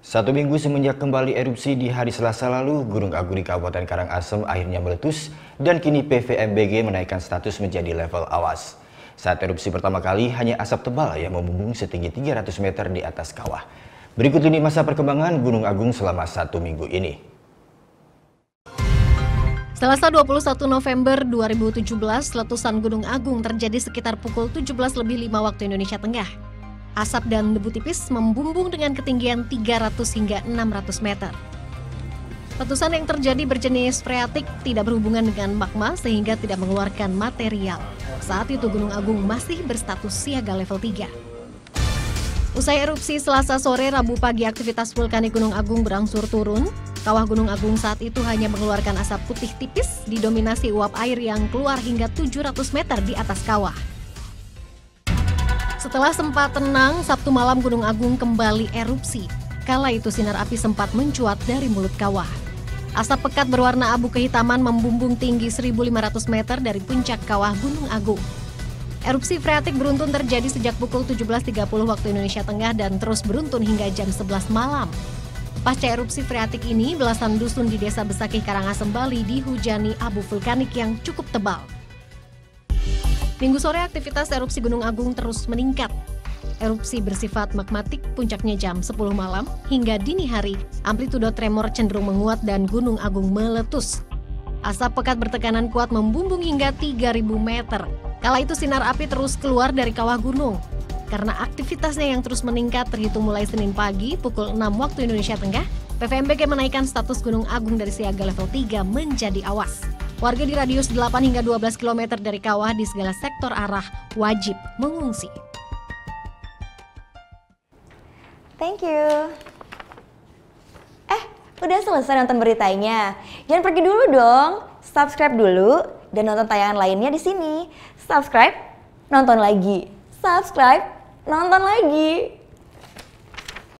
Satu minggu semenjak kembali erupsi di hari Selasa lalu, Gunung Agung di Kabupaten Karangasem akhirnya meletus dan kini PVMBG menaikkan status menjadi level awas. Saat erupsi pertama kali, hanya asap tebal yang membumbung setinggi 300 meter di atas kawah. Berikut lini masa perkembangan Gunung Agung selama 1 minggu ini. Selasa 21 November 2017, letusan Gunung Agung terjadi sekitar pukul 17:05 waktu Indonesia Tengah. Asap dan debu tipis membumbung dengan ketinggian 300 hingga 600 meter. Letusan yang terjadi berjenis freatik tidak berhubungan dengan magma sehingga tidak mengeluarkan material. Saat itu Gunung Agung masih berstatus siaga level 3. Usai erupsi Selasa sore, Rabu pagi aktivitas vulkanik Gunung Agung berangsur turun. Kawah Gunung Agung saat itu hanya mengeluarkan asap putih tipis didominasi uap air yang keluar hingga 700 meter di atas kawah. Setelah sempat tenang, Sabtu malam Gunung Agung kembali erupsi. Kala itu sinar api sempat mencuat dari mulut kawah. Asap pekat berwarna abu kehitaman membumbung tinggi 1.500 meter dari puncak kawah Gunung Agung. Erupsi freatik beruntun terjadi sejak pukul 17.30 waktu Indonesia Tengah dan terus beruntun hingga jam 11 malam. Pasca erupsi freatik ini, belasan dusun di Desa Besakih, Karangasem, Bali dihujani abu vulkanik yang cukup tebal. Minggu sore aktivitas erupsi Gunung Agung terus meningkat. Erupsi bersifat magmatik, puncaknya jam 10 malam hingga dini hari, amplitudo tremor cenderung menguat dan Gunung Agung meletus. Asap pekat bertekanan kuat membumbung hingga 3.000 meter. Kala itu sinar api terus keluar dari kawah gunung. Karena aktivitasnya yang terus meningkat terhitung mulai Senin pagi pukul 6 waktu Indonesia Tengah, PVMBG menaikkan status Gunung Agung dari siaga level 3 menjadi awas. Warga di radius 8 hingga 12 km dari kawah di segala sektor arah wajib mengungsi. Thank you. Udah selesai nonton beritanya? Jangan pergi dulu dong. Subscribe dulu dan nonton tayangan lainnya di sini. Subscribe, nonton lagi. Subscribe, nonton lagi.